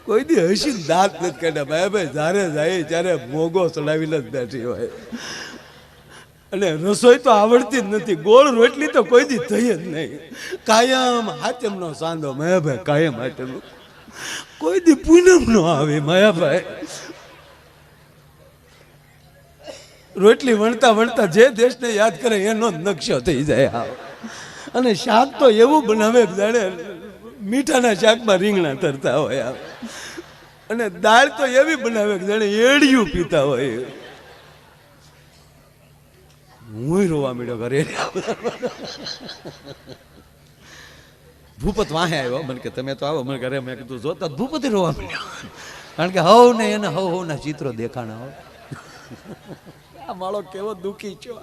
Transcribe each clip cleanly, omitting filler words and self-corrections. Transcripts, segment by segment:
કોઈ દી હસી દાંત નથી કાઢ્યા ભાઈ જ્યારે જાય ત્યારે મોગો ચડાવીને જ બેઠી હોય. અને રસોઈ તો આવડતી જ નથી. ગોળ રોટલી તો કોઈ દી થઈ જ નહીં. કાયમ હાચમનો સાંધો માયાભાઈ, કાયમ હાચમનો. કોઈ દી પૂનમ નો આવે માયાભાઈ. રોટલી વણતા વણતા જે દેશને યાદ કરે એનો જ નકશો થઈ જાય. અને શાક તો એવું બનાવે જાણે મીઠાના શાકમાં રીંગણા તરતા હોય. અને દાળ તો એવી બનાવે કે જાણે એડિયું પીતા હોય. હું રોવા માંડ્યો ઘરે. ભૂપત વાહે આવ્યો, મને કે તમે તો આવો. મને ઘરે મેં કીધું જોતા ભૂપતિ રોવા માંડ્યો. કારણ કે હવ ને એને હવના ચિત્રો દેખાણા હોય. આ માળો કેવો દુઃખી છો.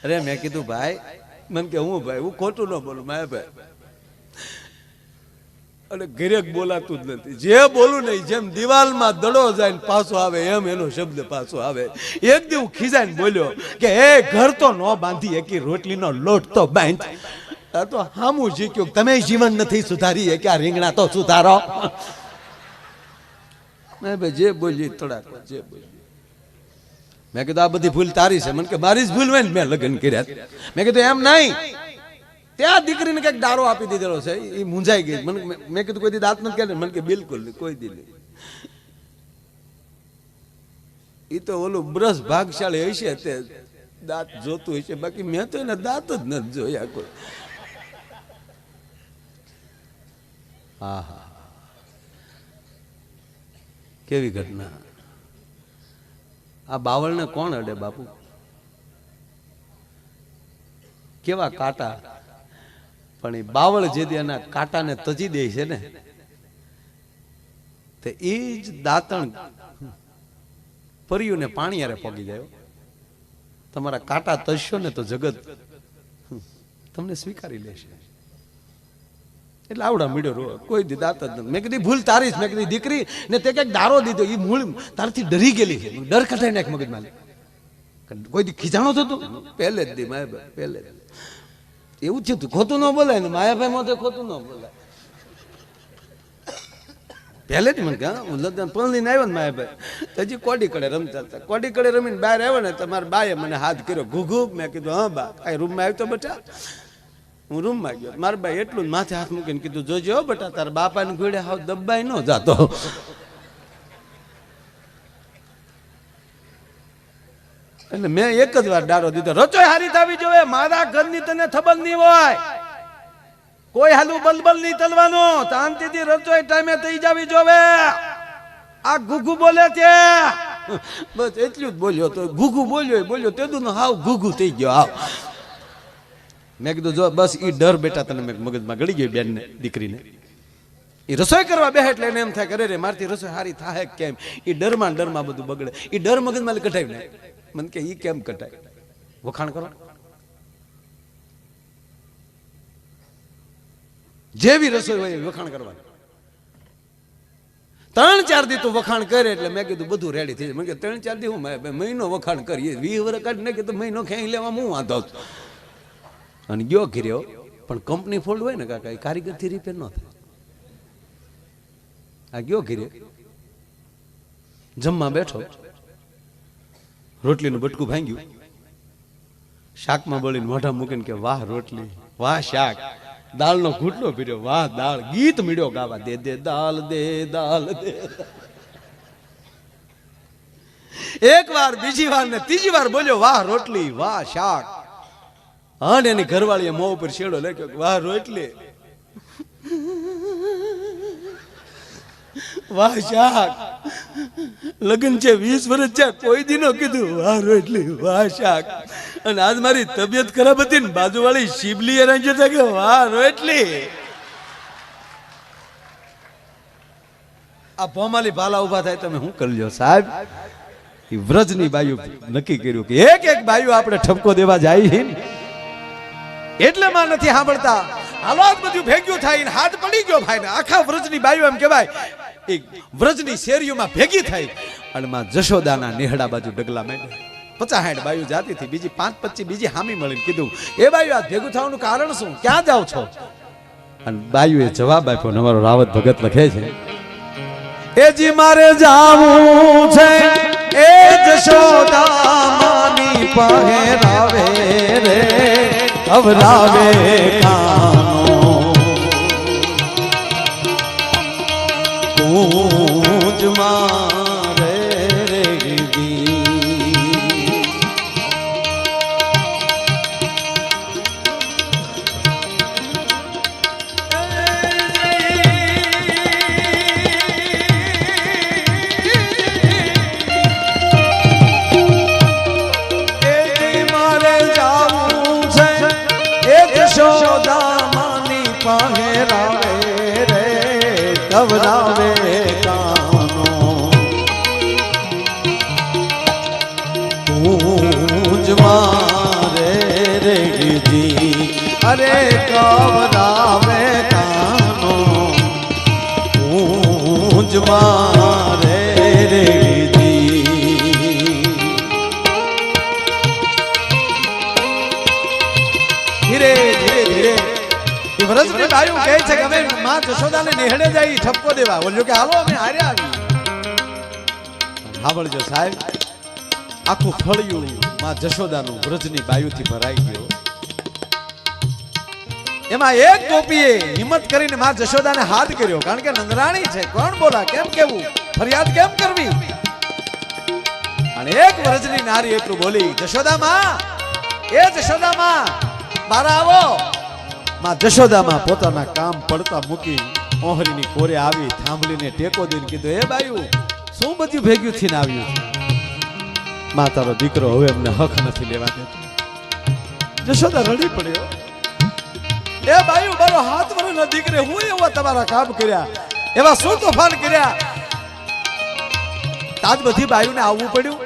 અરે મેં કીધું ભાઈ, મને કે હું ભાઈ હું ખોટું ન બોલું માયાભાઈ. અને ઘરે બોલાતું જ નથી. જે બોલું નહીં, જેમ દિવાલમાં દડો જાય ને પાછો આવે એમ એનો શબ્દ પાછો આવે. એક દી હું ખીજાઈને બોલ્યો કે એ ઘર તો ન બાંધી એકી રોટલીનો લોટ તો બાંધ. આ તો હામું શીખ્યું. તમે જીવન નથી સુધારી કે આ રીંગણા તો સુધારો. મેં ભાઈ જે બોલી તડાકો જે બોલી. મેં કીધું આ બધી ભૂલ તારી છે. મને કે મારી જ ભૂલ હોય ને મેં લગ્ન કર્યા. મેં કીધું એમ નહીં, ત્યાં દીકરીને કંઈક દારો આપી દીધેલો છે. એ મૂંઝાઈ ગઈ. મને મેં કીધું કોઈ દી દાંત નથી કરે. મને કે બિલકુલ નહીં, કોઈ દી નહીં. એ તો ઓલું બ્રશ ભાગશાળી હશે તે દાંત જોતું હશે, બાકી મેં તો એના દાંત જ નથી જોયા કોઈ. હા હા, કેવી ઘટના. આ બાવળને કોણ અડે બાપુ? કેવા કાંટા. પણ એ બાવળ જે એના કાંટાને તજી દે છે ને, તે એ જ દાંતણ પરિયુંને પાણી હારે પોગી જાય. તમારા કાંટા તજશો ને તો જગત તમને સ્વીકારી લેશે. એટલે આવડા મીડો રો કોઈ દી દાંત જ નથી. મેં કીધી ભૂલ તારી જ. મેં કીધી દીકરી ને તે કંઈક દારો દીધો, એ મૂળ તારથી ડરી ગયેલી છે. ડર કઢાઈ નાખ મગજમાં. કોઈ દી ખીજાણો થતો પહેલે જ દી માયાભાઈ, પહેલે જ એવું થયું હતું. ખોટું ન બોલાય ને માયાભાઈ માં ખોટું ન બોલાય. પહેલે જ મને હું લગ્ન પલણીને આવ્યો ને માયાભાઈ, હજી કોડી કડે રમતા હતા. કોડી કડે રમીને બહાર આવ્યો ને તમારા બાએ મને હાથ કર્યો ઘૂઘુ. મેં કીધું હા બા. કાંઈ રૂમમાં આવ્યો તો બટા? હું રૂમમાં ગયો. મારા બાઈ એટલું જ માથે હાથ મૂકીને કીધું જોજો બટા તારા બાપાને ઘોડે હાવ દબાઈ ન જાતો. એટલે મેં એક જ વાર ડારો દીધો, રચોઈ હારી થવી જોઈએ. મારા ઘરની તને ખબર નહીં હોય. કોઈ હાલું બલબલ નહીં તલવાનું. શાંતિથી રચોઈ ટાઈમે થઈ જવી જોવે. આ ઘૂઘુ બોલે છે બસ એટલું જ બોલ્યો તો. ઘૂઘુ બોલ્યો તેદું હાવ ઘૂઘુ થઈ ગયો હાવ. મેં કીધું જો બસ એ ડર બેટા તને મેં મગજમાં ગળી ગયો. બેન ને દીકરીને એ રસોઈ કરવા બેહે એટલે એને એમ થાય કરે રે મારથી રસોઈ હારી થાય કેમ. એ ડરમાં બધું બગડે. એ ડર મગજમાં કઢાવી ને. મને કે ઈ કેમ કટાય? વખાણ કરો. જેવી રસોઈ હોય વખાણ કરવાનું. 3-4 દી તું વખાણ કરે એટલે મેં કીધું બધું રેડી થઈ જાય. મેં કીધું 3-4 દી હું મહિનો વખાણ કરીએ 20 વર્ષ કાઢી નાખે તો મહિનો ખેંચી લેવા હું વાંધો. અને ગયો ઘીર્યો. પણ કંપની ફોલ્ડ હોય ને કાકા, એ કારીગરથી રિપેર ન થાય. આ ગયો ઘીરે જમવા બેઠો, રોટલીનું બટકું ભાંગ્યું, શાકમાં બળીને મોઢા મૂકીને કે વાહ રોટલી, વાહ શાક. દાળનો ઘૂંટલો પીર્યો, વાહ દાળ. ગીત મીડ્યો ગાવા, દે દે દાલ દે દાલ દે. એક વાર, બીજી વાર ને ત્રીજી વાર બોલ્યો વાહ રોટલી, વાહ શાક. અને એની ઘરવાળીએ મોં ઉપર શેડો લખ્યો વાહ રોટલી, વાહ શાક. લગ્ન છે 20 વર્ષ છે, કોઈ દી નો કીધું વાહ રોટલી, વાહ શાક. અને આજ મારી તબિયત ખરાબ હતી ને બાજુવાળી શિબલી એના કહેતા કે વાહ રોટલી. આ ભોમાલી ભાલા ઉભા થાય તમે શું કરી લ્યો સાહેબ? એ વ્રજની બાયુ નક્કી કર્યું કે એક એક બાયુ આપણે ઠપકો દેવા જાય એટલે માં નથી સાંભળતા. હાલો જ બધું ભેગ્યું થાય ને હાથ પડી ગયો ભાઈ ને. આખા વ્રજની બાયુ એમ કહેવાય એક વ્રજની શેરીઓમાં ભેગી થઈ અને માં જશોદાના નેહડા બાજુ ડગલા માંડ્યા. 50-60 બાયુ જાતી હતી, બીજી 5-25 બીજી હામી મળીને કીધું એ બાયુ આ ભેગું થવાનું કારણ શું? ક્યાં જાવ છો? અને બાયુએ જવાબ આપ્યો ને અમારો રાવત ભગત લખે છે એ જી મારે જાવું છે એ જશોદા માની પહેરાવે રે અવરાવે કાનો કૂંજ મારે રે દી મારે જાવું છે એક શોદા માની પહેરાવે રે કવરાવે કાનો કૂંજ મારે રે જી અરે કવરાવે કાનો કૂંજ મારે રે જી ધીરે ધીરે ધીરે વ્રજની બાયું કહે છે કે અમે માં જશોદાને નેહડે જાય ઠપકો દેવા બોલ્યો કે હાલો અમે હાર્યા આવી સાંભળજો સાહેબ આખું ફળિયું માં જશોદાનું વ્રજની બાયુથી ભરાઈ ગયો એમાં એક ગોપીએ હિંમત કરીને માં જશોદાને હાથ કર્યો કારણ કે નંદરાણી છે કોણ બોલા કેમ કેવું ફરિયાદ કેમ કરવી અને એક વ્રજની નારી એટલું બોલી જશોદા માં એ જશોદા માં બારા આવો માં જશોદામાં પોતાના કામ પડતા મૂકી ઓહરીની કોરે આવી થાંભલીને ટેકો દઈને કીધું એ બાયુ શું બધું ભેગ્યું થઈને આવ્યું છે માં તારો દીકરો હવે અમને હક નથી લેવા દેતો જશોદા રડી પડ્યો એ બાયુ મારો હાથ વરનો દીકરે હું એવા તમારા કામ કર્યા એવા શું તોફાન કર્યા તાજ બધી બાયુને આવવું પડ્યું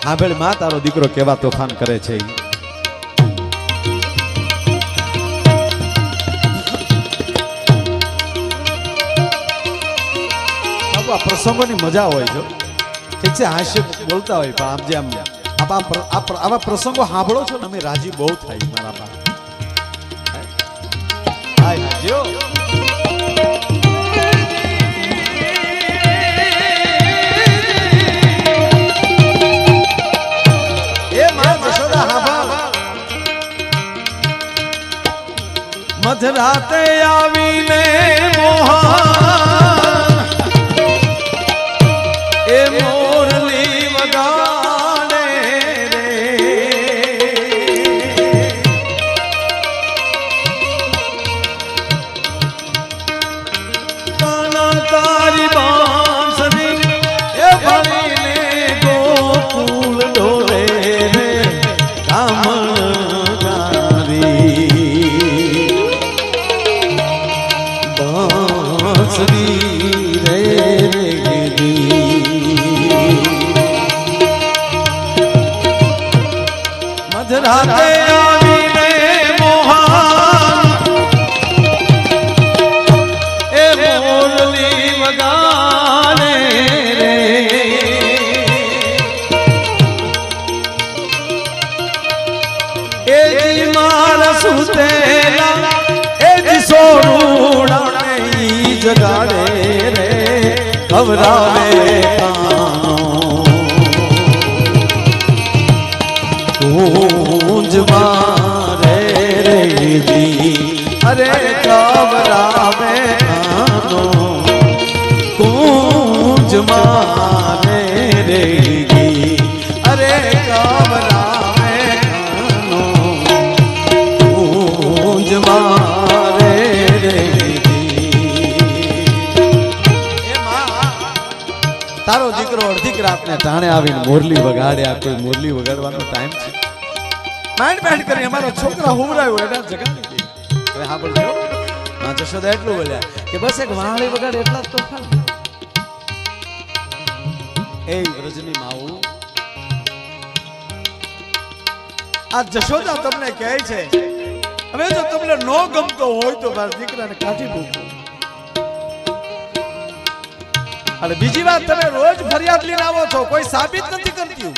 હાંભળ માં તારો દીકરો કેવા તોફાન કરે છે આ પ્રસંગોની મજા હોય છે ઠીક છે હાસ્ય બોલતા હોય પણ આમ જે આવા પ્રસંગો સાંભળો છો ને અમે રાજી બહુ થાય મારા બા હાય જો મધરાતે આવીને મોહન એ મોરલી વગાડે રે કાના તારી બાંસરી એ ભરીને ગોકુળ ડોલે રે કામણ ગારી બાંસરી રે મધરાતે આવીને મોહન એ મોરલી વગાડે રે એ જી મારા સુતેલા એ જી સોરુડા જગાડે રે ખવરાવે કાનો કૂંજ મારે રે જી અરે ખવરાવે કાનો કૂંજ મારે રે જી અરે ખવરાવે કાનો કૂંજ મારે રે તારો દીકરો અડધી રાતને ટાણે આવીને મોરલી વગાડ્યા કોઈ મોરલી વગાડવાનો ટાઈમ છે માંડ માંડ કરી અમારો છોકરા હુમરાયો એના જગાડી દે હવે હા બોલજો માં જશોદા એટલું બોલ્યા કે બસ એક વાણી વગાડે એટલા જ તોફાન એ રજની માઉ આ જશોદા તમને કહે છે હવે જો તમને નો ગમતો હોય તો મારા દીકરાને કાઢી મૂકો અને બીજી વાત તમે રોજ ફરિયાદ લઈને આવો છો કોઈ સાબિત નથી કરતી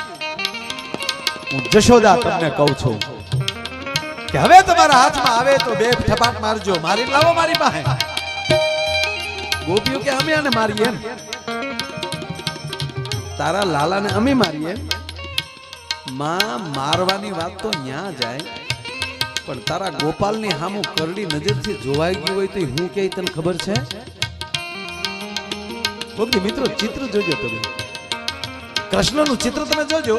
હું જશોદા તમને કહું છું કે હવે તમારા હાથમાં આવે તો બે ઠપાટ મારજો, મારી લાવો મારી પાસે. ગોપીઓ કે અમે આને મારીએ એમ, તારા લાલાને અમે મારીએ. માં મારવાની વાત તો ન્યા જાય, પણ તારા ગોપાલની સામું કરડી નજરથી જોવાઈ ગયું હોય તો હું કે તને ખબર છે? મિત્રો ચિત્ર જોજો તમે, કૃષ્ણનું ચિત્ર તમે જોજો.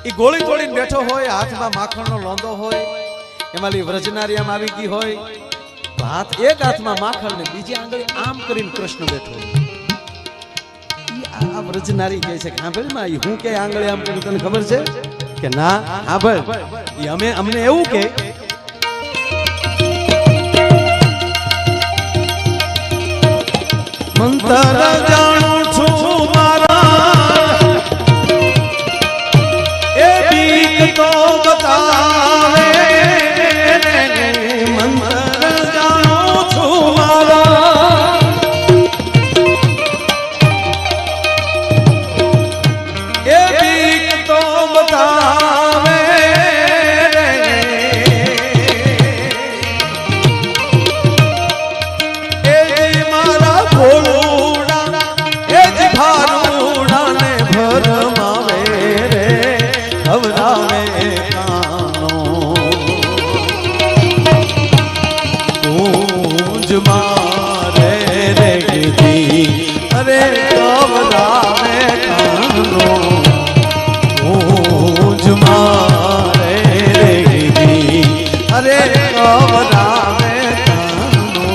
એ ગોળી તોડીને બેઠો હોય, હાથમાં માખણનો લોંદો હોય, એમાં વ્રજનારી આમ આવી ગઈ હોય, હાથ એક હાથમાં માખણ ને બીજી આંગળી આમ કરીને કૃષ્ણ બેઠો હોય. આ વ્રજનારી કહે છે કે હા ભાઈ માં હું કે આંગળી આમ કરી તને ખબર છે કે ના? હા ભાઈ અમે અમને એવું કે મંતર જાણું છું મારા એ બીક તો બતાવે, મંતર જાણું છું મારા એ બીક તો બતાવે, એ મારા ભોળુડા એ જ ભારુડા ને ભરમાવે રે, ખવડાવે કાનો ઊંજ મારે રે ગીધી, અરે ખવડાવે કાનો ઊંજ મારે રે ગીધી, અરે ખવડાવે કાનો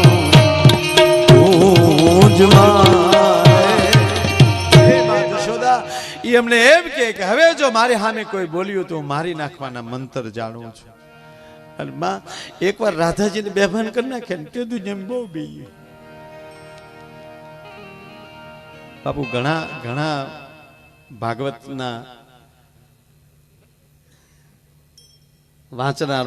ઊંજ મારે. હે માં જશોદા ઈ અમને એમ કે હવે જો મારી સામે કોઈ બોલ્યું તો મારી નાખવાના મંત્ર જાણું છું. અને માં એકવાર રાધાજીને બેભાન કરી નાખે ને કીધું જેમ બહુ બી બાપુ ઘણા ભાગવતના વાંચનાર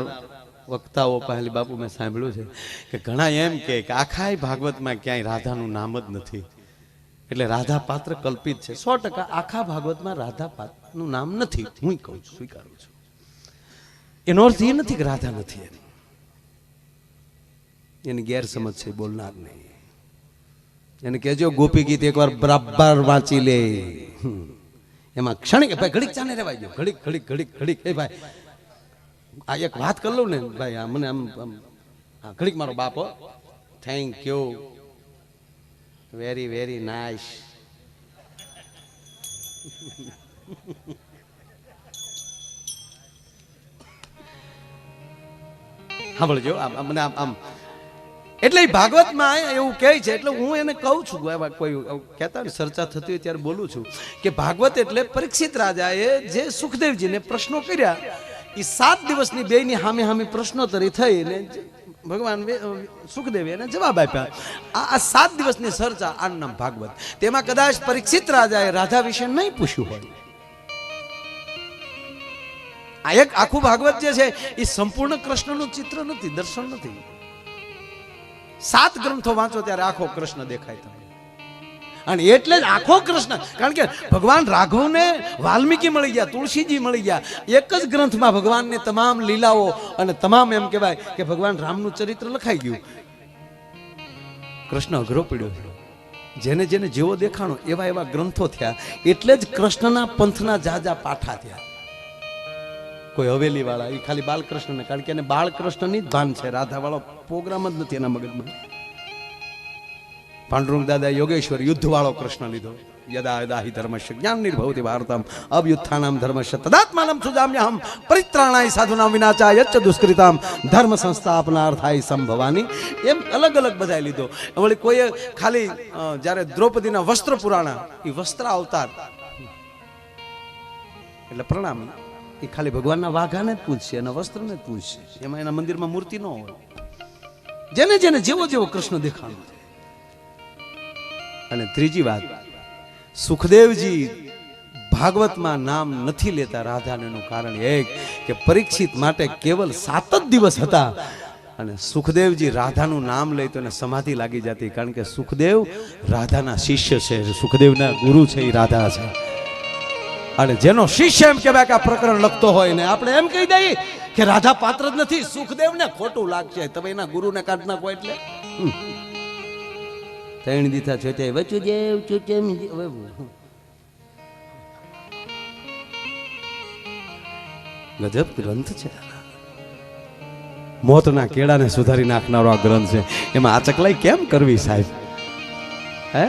વક્તાઓ પહેલી બાપુ મેં સાંભળ્યું છે કે ઘણા એમ કે આખા ભાગવતમાં ક્યાંય રાધાનું નામ જ નથી, એટલે રાધા પાત્ર કલ્પિત છે. 100% આખા ભાગવતમાં રાધા પાત્રનું નામ નથી. હું કહું છું, સ્વીકારું છું. એનો અર્થ એ નથી કે રાધા નથી, એની ગેરસમજ છે બોલનાર નહીં. એને કહેજો ગોપી ગીત એકવાર બરાબર વાંચી લે, એમાં ક્ષણિક ભાઈ ઘડીક ચાને રેવાય ગયો, ઘડીક ઘડીક ઘડીક ઘડીક. એ ભાઈ આ એક વાત કરી લઉં ને ભાઈ, આ મને આમ ઘડીક મારો બાપ, thank you, very very nice. સાંભળજો મને આમ એટલે ભાગવતમાં એવું કહે છે, એટલે હું એને કહું છું, કોઈ કહેતા હોય ચર્ચા થતી હોય ત્યારે બોલું છું કે ભાગવત એટલે પરીક્ષિત રાજાએ જે સુખદેવજીને પ્રશ્નો કર્યા, એ 7 દિવસની બેયની સામે સામે પ્રશ્નોત્તરી થઈ ને ભગવાન સુખદેવે એને જવાબ આપ્યા. આ 7 દિવસની ચર્ચા, આનું નામ ભાગવત. તેમાં કદાચ પરીક્ષિત રાજાએ રાધા વિશે નહીં પૂછ્યું હોય. આ એક આખું ભાગવત જે છે એ સંપૂર્ણ કૃષ્ણનું ચિત્ર નથી, દર્શન નથી. 7 ગ્રંથો વાંચો ત્યારે આખો કૃષ્ણ દેખાય તમને. અને એટલે જ આખો કૃષ્ણ, કારણ કે ભગવાન રાઘવને વાલ્મીકી મળી ગયા, તુલસીજી મળી ગયા, એક જ ગ્રંથમાં ભગવાનની તમામ લીલાઓ અને તમામ એમ કહેવાય કે ભગવાન રામનું ચરિત્ર લખાઈ ગયું. કૃષ્ણ અઘરો પડ્યો છે, જેને જેને જેવો દેખાણો એવા એવા ગ્રંથો થયા, એટલે જ કૃષ્ણના પંથના જાજા પાઠા થયા. કોઈ હવેલી વાળા એ ખાલી બાલકૃષ્ણને, કારણ કે એને બાળકૃષ્ણની જ ભાન છે, રાધા વાળો પ્રોગ્રામ જ નથી એના મગજમાં. પાંડુરંગ દાદા યોગેશ્વર યુદ્ધ વાળો કૃષ્ણ લીધો. યદા યદા હિ ધર્મસ્ય જ્ઞાન નિર્ભવતિ ભારતમ અભ્યુત્થાનમ ધર્મસ્ય તદાત્માનમ સુજામ્યહમ પરિત્રાણાય સાધુનામ વિનાચાય ચ દુષ્કૃતામ ધર્મ સંસ્થાપનાર્થાય સંભવાની. એમ અલગ અલગ બધાય લીધો. વળી કોઈએ ખાલી જ્યારે દ્રૌપદીના વસ્ત્ર પુરાણા, એ વસ્ત્ર અવતાર એટલે પ્રણામ, એ ખાલી ભગવાનના વાઘાને જ પૂછશે અને વસ્ત્રને જ પૂછશે, એમાં એના મંદિરમાં મૂર્તિ ન હોય. જેને જેને જેવો જેવો કૃષ્ણ દેખાણો. અને ત્રીજી વાત, સુખદેવજી ભાગવતમાં નામ નથી લેતા રાધાનું કારણ એક કે પરીક્ષિત માટે કેવલ 7 જ દિવસ હતા, અને સુખદેવજી રાધાનું નામ લે તો એને સમાધિ લાગી જતી, કારણ કે સુખદેવ રાધાના શિષ્ય છે, સુખદેવના ગુરુ છે એ રાધા છે. અને જેનો શિષ્ય એમ કહેવાય કે આ પ્રકરણ લખતો હોય ને આપણે એમ કહી દઈએ કે રાધા પાત્ર જ નથી, સુખદેવને ખોટું લાગશે, તમે એના ગુરુને કાઢ નાખો એટલે ત્રણ દીધા છે વચુદેવ ગજબ ગ્રંથ છે. મોતના કેળાને સુધારી નાખનારો આ ગ્રંથ છે. એમાં આ ચકલાઈ કેમ કરવી સાહેબ? હે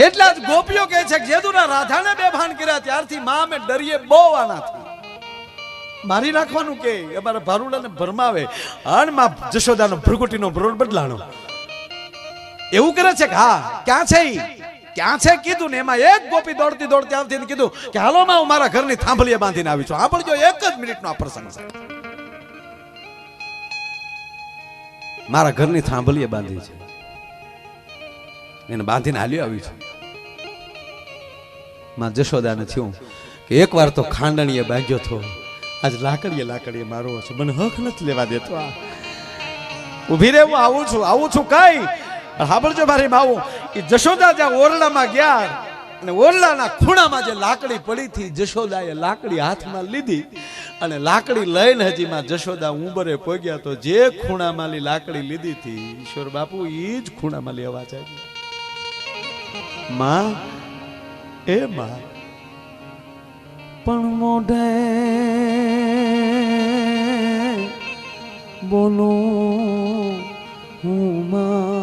એટલા જ ગોપીઓ કહે છે કે જેદુના રાધાને બેભાન કર્યા ત્યારથી માં અમે ડરીએ બહુ આનાથી, મારી નાખવાનું કે અમારા ભારુડાને ભરમાવે. અને માં જશોદાનો ભ્રુકુટીનો ભ્રોળ બદલાણો એવું કરે છે કે હા ક્યાં છે ક્યાં છે કીધું ને એમાં એક ગોપી દોડતી દોડતી આવતી કીધું કે હાલો માં હું મારા ઘરની થાંભલીએ બાંધીને આવી છું. સાંભળજો, એક જ મિનિટનો આ પ્રસંગ છે. મારા ઘરની થાંભલીએ બાંધી છે, એને બાંધીને હાલ્યો આવી છું. માં જશોદાને થયું કે એકવાર તો ખાંડણીએ બાંધ્યો હતો, આજ લાકડીએ મારો છે, મને હક નથી લેવા દેતો. આ ઉભી રે, હું આવું છું કઈ સાંભળજો મારી માવું. એ જશોદા જ્યાં ઓરડામાં ગયા અને ઓરડાના ખૂણામાં જે લાકડી પડી હતી, જશોદાએ લાકડી હાથમાં લીધી અને લાકડી લઈને હજી માં જશોદા ઉંબરે પહોંચ્યા તો જે ખૂણામાં લાકડી લીધી હતી ઈશ્વર બાપુ એ જ ખૂણામાં અવાજ આવ્યો, માં એ માં પણ મોઢે બોલો હું માં,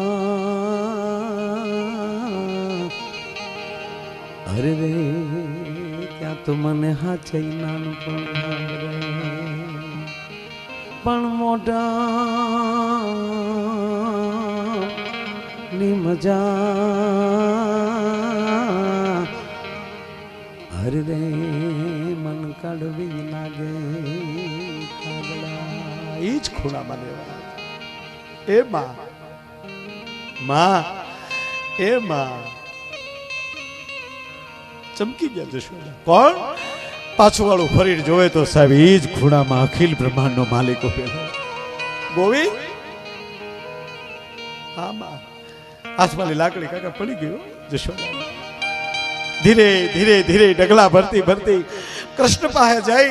અરે રે ક્યાં તો મને હાચે નાનપણ પણ મોઢા ની મજા, અરે રે મન કાઢવી લાગે કાગડા. એ જ ખૂણામાં લેવા એ માં એ માં ચમકી ગયા જશોદા. કોણ પાછું વાળું ફરીને જોવે તો સાહેબ એ જ ખૂણામાં અખિલ બ્રહ્માંડ નો માલિક ઉભેલો ગોવિંદ. હા માં હાથમાં લાકડી કાકા પડી ગયો જશોદા. ધીરે ધીરે ધીરે ડગલા ભરતી કૃષ્ણ પાસે જઈ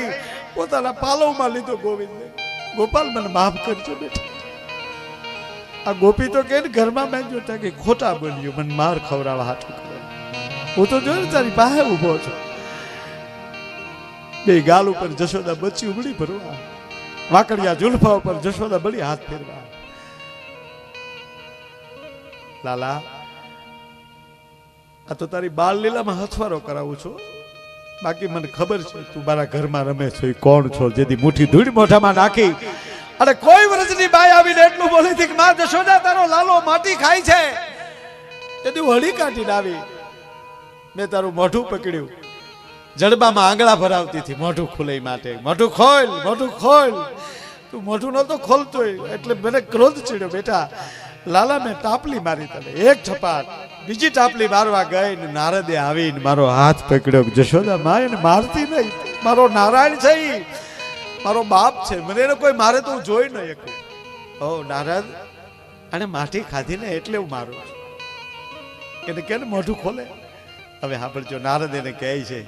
પોતાના પાલવમાં લીધો ગોવિંદને. ગોપાલ મને માફ કરજો બેટા. આ ગોપી તો કે ઘરમાં બેઠો હતા કે ખોટા બોલ્યો, મને માર ખવડાવવા હાથું કરે. હું તો જોયું તારી પાસે ઉભો છો. બે ગાલ ઉપર જશોદા બચ્ચી ઉમડી ભરવા, વાકડિયા જુલ્ફા ઉપર જશોદા બળી હાથ ફેરવા. લાલા આ તો તારી બાળ લીલામાં હથવારો કરાવું છું, બાકી મને ખબર છે તું મારા ઘરમાં રમે છો. કોણ છો જેથી મુઠ્ઠી ધૂળ મોઢામાં નાખી અને કોઈ વ્રજની બાઈ આવીને એટલું બોલી હતી કે માં જશોદા તારો લાલો માટી ખાય છે, તેથી વળી કાઢીને આવી. મેં તારું મોઢું પકડ્યું, જડબામાં આંગળા ભરાવતી હતી મોઢું ખુલે માટે. મોઢું ખોલ. તું મોઢું નતો ખોલતો એટલે મને ક્રોધ ચડ્યો બેટા. લાલા મેં ટાપલી મારી તને એક છપાટ, બીજી ટાપલી મારવા ગઈ ને નારદે આવીને મારો હાથ પકડ્યો. જશોદા માં એને મારતી નહીં, મારો નારાયણ છે, મારો બાપ છે, મને એને કોઈ મારે તો હું જોઈ ન શકું. ઓ નારદ અને માટી ખાધી ને એટલે હું મારું એને કે મોઢું ખોલે. હવે સાંભળજો, નારદ એને કહે છે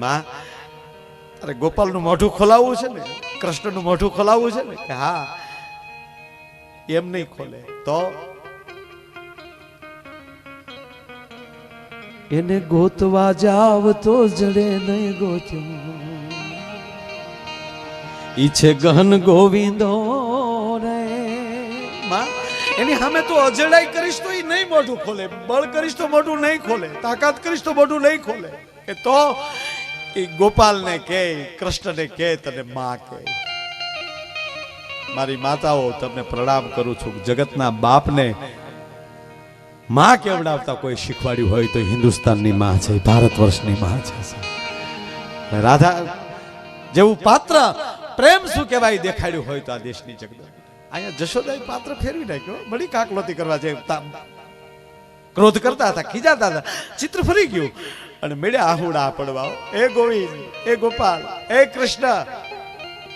માં તારે ગોપાલનું મોઢું ખોલાવવું છે ને, કૃષ્ણનું મોઢું ખોલાવવું છે ને? કે હા. એમ નહીં ખોલે તો એને ગોતવા જાવ તો જડે નહીં ગોતું, ઈચ્છે ગહન ગોવિંદો રે. માં એની સામે તું અજડાઈ કરીશ તો એ નહીં મોઢું ખોલે, બળ કરીશ તો મોઢું નહીં ખોલે, તાકાત કરીશ તો મોઢું નહીં ખોલે. કે તો એ ગોપાલને કે કૃષ્ણને કે તને માં કે. મારી માતાઓ તમને પ્રણામ કરું છું. જગતના બાપને માં કેવડાવતા કોઈ શીખવાડ્યું હોય તો હિન્દુસ્તાનની માં છે, ભારત વર્ષની માં છે. રાધા જેવું પાત્ર પ્રેમ શું કહેવાય દેખાડ્યું હોય તો આ દેશની જગત. અહીંયા જશોદાએ પાત્ર ફેરવી નાખ્યો, બડી કાકલોતી કરવા જે ક્રોધ કરતા હતા, ખીજાતા હતા, ચિત્ર ફરી ગયું અને મેળ્યા આહુડા પડવા. એ ગોવિંદ, એ ગોપાલ, એ કૃષ્ણ,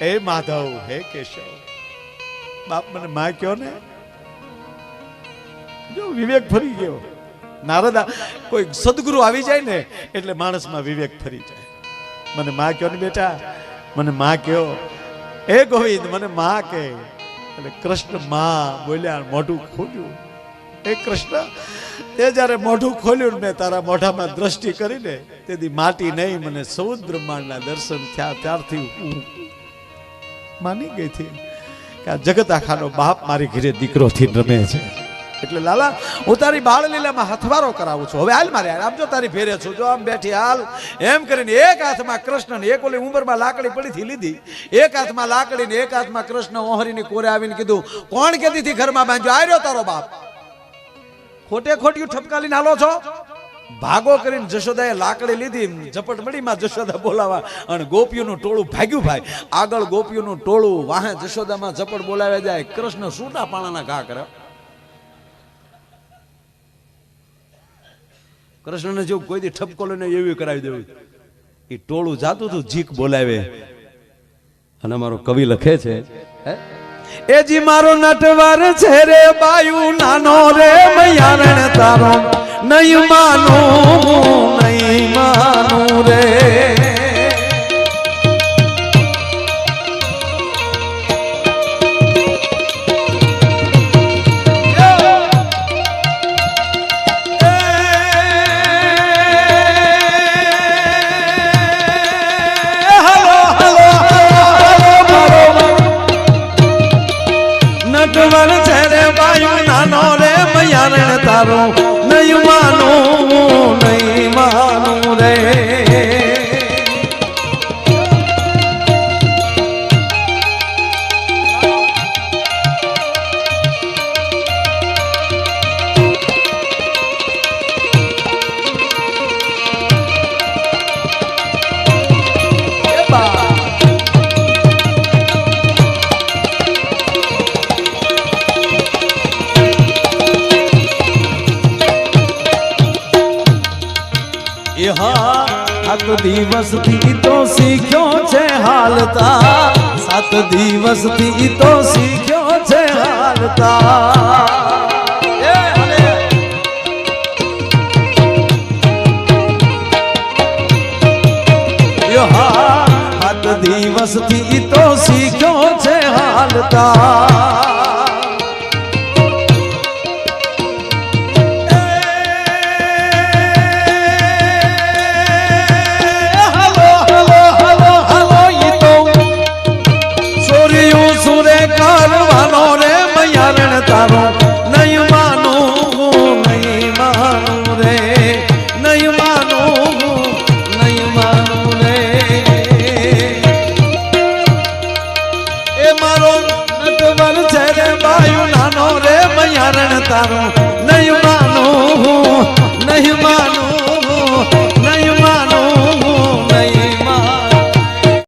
એ માધવ, હે કેશવ. બાપ મને માં કયો ને, જો વિવેક ફરી ગયો. નારદ કોઈ સદગુરુ આવી જાય ને એટલે માણસમાં વિવેક ફરી જાય. મને માં કયો ને બેટા, મને માં કયો, એ ગોવિંદ મને માં કે. એટલે કૃષ્ણ માં બોલ્યા, મોઢું ખોલ્યું. એ કૃષ્ણ, તે જ્યારે મોઢું ખોલ્યું મેં તારા મોઢામાં દ્રષ્ટિ કરીને તેથી માટી નહીં મને સૌદ બ્રહ્માંડના દર્શન થયા. ત્યારથી હું માની ગઈ હતી કે આ જગત આખાનો બાપ મારી ઘરે દીકરોથી રમે છે. એટલે લાલા હું તારી બાળ લીલામાં હથવારો કરાવું છું. હવે હાલ મારે આમ જો તારી ફેરે છું, જો આમ બેઠી હાલ. એમ કરીને એક હાથમાં કૃષ્ણ ને એક ઓલી ઉંબરમાં લાકડી પડીથી લીધી. એક હાથમાં લાકડી ને એક હાથમાં કૃષ્ણ ઓહરીની કોરે આવીને કીધું, કોણ કેતીથી ઘરમાં બાંધ્યો? આર્યો તારો બાપ. ખોટે ખોટિયું ઠપકાલીને હાલો છો. ભાગો કરીને જશોદાએ લાકડી લીધી, ઝપટ મળીમાં જશોદા બોલાવા અને ગોપીઓનું ટોળું ભાગ્યું. ભાઈ આગળ ગોપીઓનું ટોળું, વાહે જશોદામાં ઝપટ બોલાવ્યા જાય. કૃષ્ણ સૂટા પાણાના ઘા કરે. કૃષ્ણને જેવું કોઈ દી ઠપકો લઈને એવી કરાવી દેવું. એ ટોળું જાતું હતું, જીક બોલાવે. અને અમારો કવિ લખે છે, એ જી મારો નટવર છે રે બાયુ નાનો રે મયારણ તારો નહીં માનું રે. તારો નહીં માનું રે. સાત દિવસથી તો શીખ્યો છે હાલતા, 7 દિવસથી તો શીખ્યો છે હાલતા. 7 દિવસથી તો શીખ્યો છે હાલતા. તારો નહીં માનું રે, નહીં માનું રે. એ મારો નટવર છે રે બાયુ નાનો રે મયારણ તારો